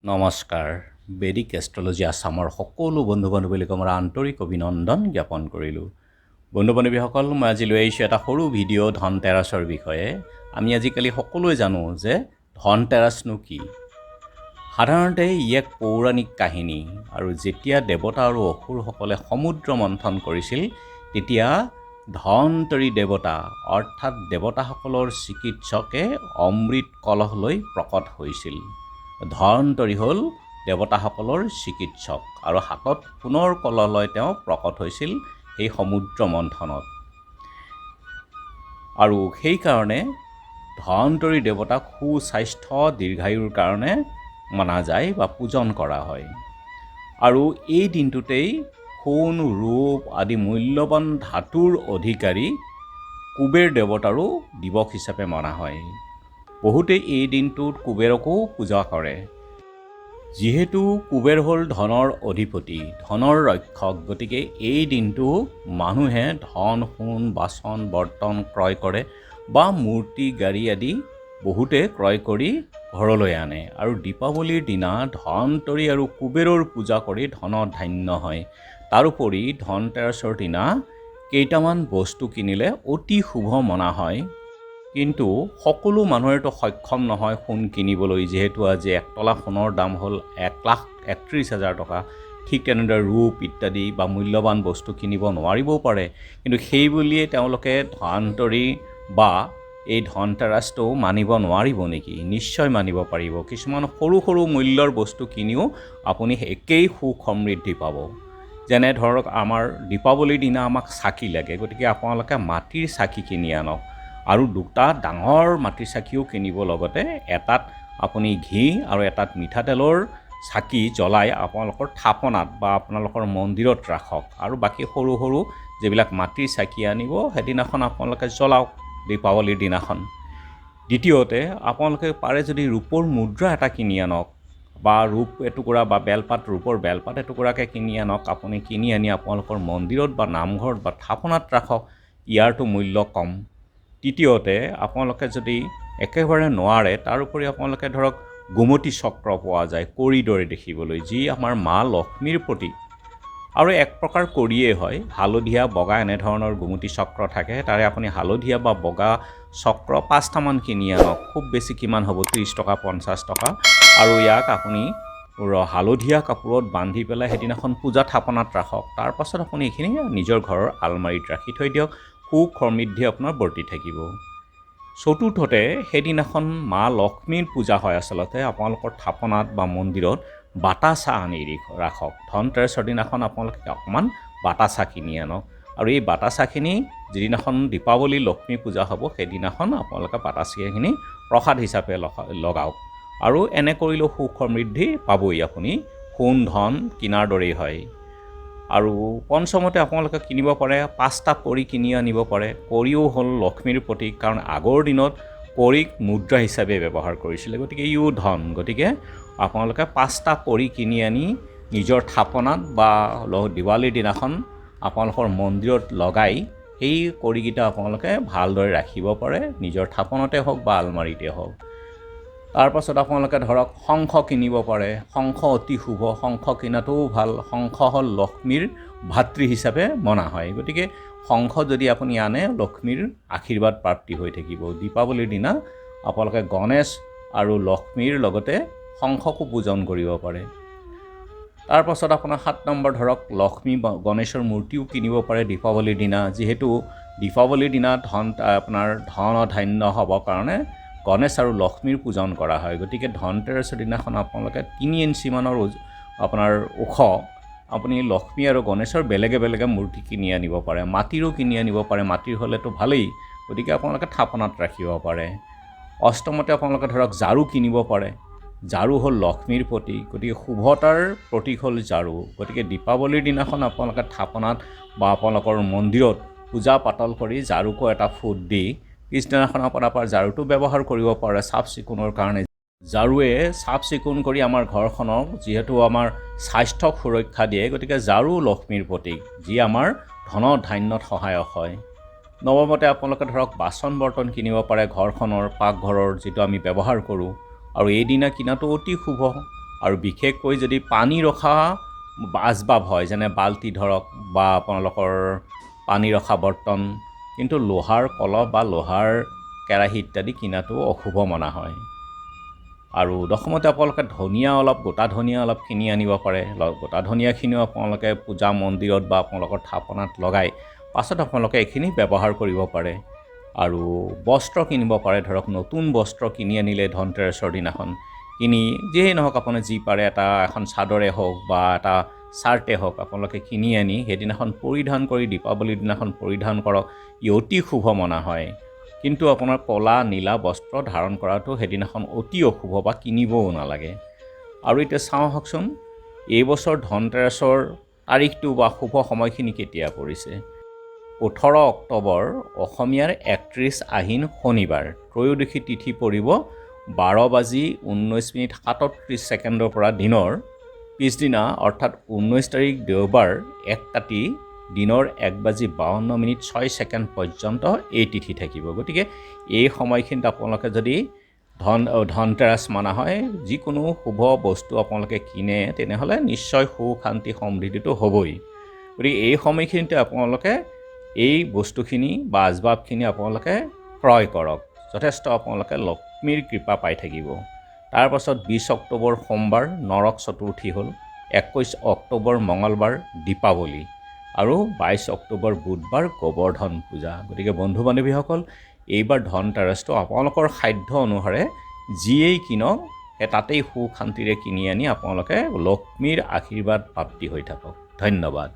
নমস্কাৰ বেদিক এষ্ট্ৰলজি আছামৰ সকলো বন্ধু বান্ধৱীলৈ মই আন্তৰিক অভিনন্দন জ্ঞাপন কৰিলোঁ। বন্ধু বান্ধৱীসকল, মই আজি লৈ আহিছোঁ এটা সৰু ভিডিঅ' ধনতেৰাছৰ বিষয়ে। আমি আজিকালি সকলোৱে জানো যে ধনতেৰাছনো কি। সাধাৰণতে ই এক পৌৰাণিক কাহিনী আৰু যেতিয়া দেৱতা আৰু অসুৰসকলে সমুদ্ৰ মন্থন কৰিছিল তেতিয়া ধনতৰী দেৱতা অৰ্থাৎ দেৱতাসকলৰ চিকিৎসকে অমৃত কলহ লৈ প্ৰকট হৈছিল। ধনতৰী হ'ল দেৱতাসকলৰ চিকিৎসক আৰু হাতত সোণৰ কলহ লৈ তেওঁ প্ৰকট হৈছিল এই সমুদ্ৰ মন্থনত। আৰু সেইকাৰণে ধনতৰী দেৱতাক সুস্বাস্থ্য দীৰ্ঘায়ুৰ কাৰণে মনা যায় বা পূজন কৰা হয়। আৰু এই দিনটোতেই সোণ ৰূপ আদি মূল্যৱান ধাতুৰ অধিকাৰী কুবেৰ দেৱতাৰো দিৱস হিচাপে মনা হয়। বহুতে এই দিনটোত কুবেৰকো পূজা কৰে। যিহেতু কুবেৰ হ'ল ধনৰ অধিপতি, ধনৰ ৰক্ষক, গতিকে এই দিনটো মানুহে ধন সোণ বাচন বৰ্তন ক্ৰয় কৰে বা মূৰ্তি গাড়ী আদি বহুতে ক্ৰয় কৰি ঘৰলৈ আনে। আৰু দীপাৱলীৰ দিনা ধনতৰী আৰু কুবেৰৰ পূজা কৰি ধনত ধান্য হয়। তাৰোপৰি ধনতেৰাছৰ দিনা কেইটামান বস্তু কিনিলে অতি শুভ মনা হয়। কিন্তু সকলো মানুহেতো সক্ষম নহয় সোণ কিনিবলৈ, যিহেতু আজি 1 তোলা সোণৰ দাম হ'ল 1,31,000 টকা। ঠিক তেনেদৰে ৰূপ ইত্যাদি বা মূল্যৱান বস্তু কিনিব নোৱাৰিবও পাৰে। কিন্তু সেই বুলিয়ে তেওঁলোকে ধনতৰী বা এই ধনতেৰাছটো মানিব নোৱাৰিব নেকি? নিশ্চয় মানিব পাৰিব। কিছুমান সৰু সৰু মূল্যৰ বস্তু কিনিও আপুনি একেই সুখ সমৃদ্ধি পাব। যেনে ধৰক আমাৰ দীপাৱলীৰ দিনা আমাক চাকি লাগে, গতিকে আপোনালোকে মাটিৰ চাকি কিনি আনক। আৰু দুটা ডাঙৰ মাটিৰ চাকিও কিনিব, লগতে এটাত আপুনি ঘি আৰু এটাত মিঠাতেলৰ চাকি জ্বলাই আপোনালোকৰ থাপনাত বা আপোনালোকৰ মন্দিৰত ৰাখক। আৰু বাকী সৰু সৰু যিবিলাক মাটিৰ চাকি আনিব সেইদিনাখন আপোনালোকে জ্বলাওক দীপাৱলীৰ দিনাখন। দ্বিতীয়তে আপোনালোকে পাৰে যদি ৰূপৰ মুদ্ৰা এটা কিনি আনক বা ৰূপ এটুকুৰা বা বেলপাত, ৰূপৰ বেলপাত এটুকুৰাকৈ কিনি আনক। আপুনি কিনি আনি আপোনালোকৰ মন্দিৰত বা নামঘৰত বা থাপনাত ৰাখক, ইয়াৰতো মূল্য কম। তৃতীয়তে আপোনালোকে যদি একেবাৰে নোৱাৰে, তাৰোপৰি আপোনালোকে ধৰক গোমতী চক্ৰ পোৱা যায় কৰিৰ দৰে দেখিবলৈ, যি আমাৰ মা লক্ষ্মীৰ প্ৰতীক আৰু এক প্ৰকাৰ কৰিয়েই হয়। হালধীয়া বগা এনেধৰণৰ গোমতী চক্ৰ থাকে, তাৰে আপুনি হালধীয়া বা বগা চক্ৰ 5টামান কিনি আনক। খুব বেছি কিমান হ'ব, 30 টকা 50 টকা। আৰু ইয়াক আপুনি হালধীয়া কাপোৰত বান্ধি পেলাই সেইদিনাখন পূজা থাপনাত ৰাখক। তাৰপাছত আপুনি এইখিনি নিজৰ ঘৰৰ আলমাৰীত ৰাখি থৈ দিয়ক। সুখ সমৃদ্ধি আপোনাৰ বৰ্তি থাকিব। চতুৰ্থতে সেইদিনাখন মা লক্ষ্মীৰ পূজা হয়। আচলতে আপোনালোকৰ থাপনাত বা মন্দিৰত বাতাচা আনি ৰাখক। ধনতেৰাছৰ দিনাখন আপোনালোকে অকণমান বাতাচা কিনি আনক। আৰু এই বাতাচাখিনি যিদিনাখন দীপাৱলী লক্ষ্মী পূজা হ'ব সেইদিনাখন আপোনালোকে বাতাচাখিনি প্ৰসাদ হিচাপে লগাওক। আৰু এনে কৰিলেও সুখ সমৃদ্ধি পাবই আপুনি, সোণ ধন কিনাৰ দৰেই হয়। আৰু পঞ্চমতে আপোনালোকে কিনিব পাৰে 5টা কৰি কিনি আনিব পাৰে। কৰিও হ'ল লক্ষ্মীৰ প্ৰতীক, কাৰণ আগৰ দিনত কৰিক মুদ্ৰা হিচাপে ব্যৱহাৰ কৰিছিলে, গতিকে ইও ধন। গতিকে আপোনালোকে 5টা কৰি কিনি আনি নিজৰ থাপনাত বা দিৱালীৰ দিনাখন আপোনালোকৰ মন্দিৰত লগাই সেই কৰিকেইটা আপোনালোকে ভালদৰে ৰাখিব পাৰে, নিজৰ থাপনতে হওক বা আলমাৰীতে হওক। তাৰপাছত আপোনালোকে ধৰক শংখ কিনিব পাৰে। শংখ অতি শুভ, শংখ কিনাটোও ভাল। শংখ হ'ল লক্ষ্মীৰ ভাতৃ হিচাপে মনা হয়। গতিকে শংখ যদি আপুনি আনে লক্ষ্মীৰ আশীৰ্বাদ প্ৰাপ্তি হৈ থাকিব। দীপাৱলীৰ দিনা আপোনালোকে গণেশ আৰু লক্ষ্মীৰ লগতে শংখকো পূজন কৰিব পাৰে। তাৰপাছত আপোনাৰ 7 নম্বৰ ধৰক লক্ষ্মী গণেশৰ মূৰ্তিও কিনিব পাৰে দীপাৱলীৰ দিনা। যিহেতু দীপাৱলীৰ দিনা আপোনাৰ ধন ধান্য হ'বৰ কাৰণে গণেশ আৰু লক্ষ্মীৰ পূজন কৰা হয়। গতিকে ধনতেৰাছৰ দিনাখন আপোনালোকে 3 ইঞ্চিমানৰ আপোনাৰ ওখ আপুনি লক্ষ্মী আৰু গণেশৰ বেলেগে বেলেগে মূৰ্তি কিনি আনিব পাৰে। মাটিৰো কিনি আনিব পাৰে, মাটিৰ হ'লেতো ভালেই, গতিকে আপোনালোকে থাপনাত ৰাখিব পাৰে। অষ্টমতে আপোনালোকে ধৰক ঝাৰু কিনিব পাৰে। ঝাৰু হ'ল লক্ষ্মীৰ প্ৰতীক, গতিকে শুভতাৰ প্ৰতীক হ'ল ঝাৰু। গতিকে দীপাৱলীৰ দিনাখন আপোনালোকে থাপনাত বা আপোনালোকৰ মন্দিৰত পূজা পাতল কৰি ঝাৰুকো এটা ফুট দি পিছদিনাখনৰ পৰা ঝাৰুটো ব্যৱহাৰ কৰিব পাৰে চাফ চিকুণৰ কাৰণে। ঝাৰুৱে চাফ চিকুণ কৰি আমাৰ ঘৰখনক যিহেতু আমাৰ স্বাস্থ্যক সুৰক্ষা দিয়ে, গতিকে ঝাৰু লক্ষ্মীৰ প্ৰতীক, যি আমাৰ ধন ধান্যত সহায়ক হয়। নৱমতে আপোনালোকে ধৰক বাচন বৰ্তন কিনিব পাৰে ঘৰখনৰ, পাকঘৰৰ যিটো আমি ব্যৱহাৰ কৰোঁ। আৰু এইদিনা কিনাটো অতি শুভ। আৰু বিশেষকৈ যদি পানী ৰখা আচবাব হয়, যেনে বাল্টি ধৰক বা আপোনালোকৰ পানী ৰখা বৰ্তন, কিন্তু লোহাৰ কলহ বা লোহাৰ কেৰাহী ইত্যাদি কিনাটো অশুভ মনা হয়। আৰু দশমতে আপোনালোকে ধনিয়া অলপ, গোটা ধনিয়া অলপ কিনি আনিব পাৰে। গোটা ধনিয়াখিনিও আপোনালোকে পূজা মন্দিৰত বা আপোনালোকৰ থাপনাত লগাই পাছত আপোনালোকে এইখিনি ব্যৱহাৰ কৰিব পাৰে। আৰু বস্ত্ৰ কিনিব পাৰে, ধৰক নতুন বস্ত্ৰ কিনি আনিলে ধনতেৰছৰ দিনাখন, কিনি যিয়েই নহওক আপুনি যি পাৰে এখন চাদৰে হওক বা এটা চাৰ্টে হওক আপোনালোকে কিনি আনি সেইদিনাখন পৰিধান কৰি দীপাৱলীৰ দিনাখন পৰিধান কৰক, ই অতি শুভ মনা হয়। কিন্তু আপোনাৰ ক'লা নীলা বস্ত্ৰ ধাৰণ কৰাটো সেইদিনাখন অতি অশুভ বা কিনিবও নালাগে। আৰু এতিয়া চাওঁ আহকচোন, এইবছৰ ধনতেৰছৰ তাৰিখটো বা শুভ সময়খিনি কেতিয়া পৰিছে। 18 অক্টোবৰ অসমীয়াৰ 31 আহিন শনিবাৰ, ত্ৰয়োদশী তিথি পৰিব 12:19:37 পৰা দিনৰ পিছদিনা, অৰ্থাৎ 19 তাৰিখ দেওবাৰ 1 কাতি দিনৰ 1:52:06 পৰ্যন্ত এই তিথি থাকিব। গতিকে এই সময়খিনিত আপোনালোকে যদি ধনতেৰাছ মানা হয়, যিকোনো শুভ বস্তু আপোনালোকে কিনে, তেনেহ'লে নিশ্চয় সুখ শান্তি সমৃদ্ধিটো হ'বই। গতিকে এই সময়খিনিতে আপোনালোকে এই বস্তুখিনি বা আচবাবখিনি আপোনালোকে ক্ৰয় কৰক, যথেষ্ট আপোনালোকে লক্ষ্মীৰ কৃপা পাই থাকিব। তাৰপাছত 20 অক্টোবৰ সোমবাৰ নৰক চতুৰ্থী হ'ল, 21 অক্টোবৰ মঙলবাৰ দীপাৱলী, আৰু 22 অক্টোবৰ বুধবাৰ গোবৰ্ধন পূজা। গতিকে বন্ধু বান্ধৱীসকল, এইবাৰ ধনতেৰছটো আপোনালোকৰ সাধ্য অনুসাৰে যিয়েই কিনক তাতেই সুখ শান্তিৰে কিনি আনি আপোনালোকে লক্ষ্মীৰ আশীৰ্বাদ প্ৰাপ্তি হৈ থাকক। ধন্যবাদ।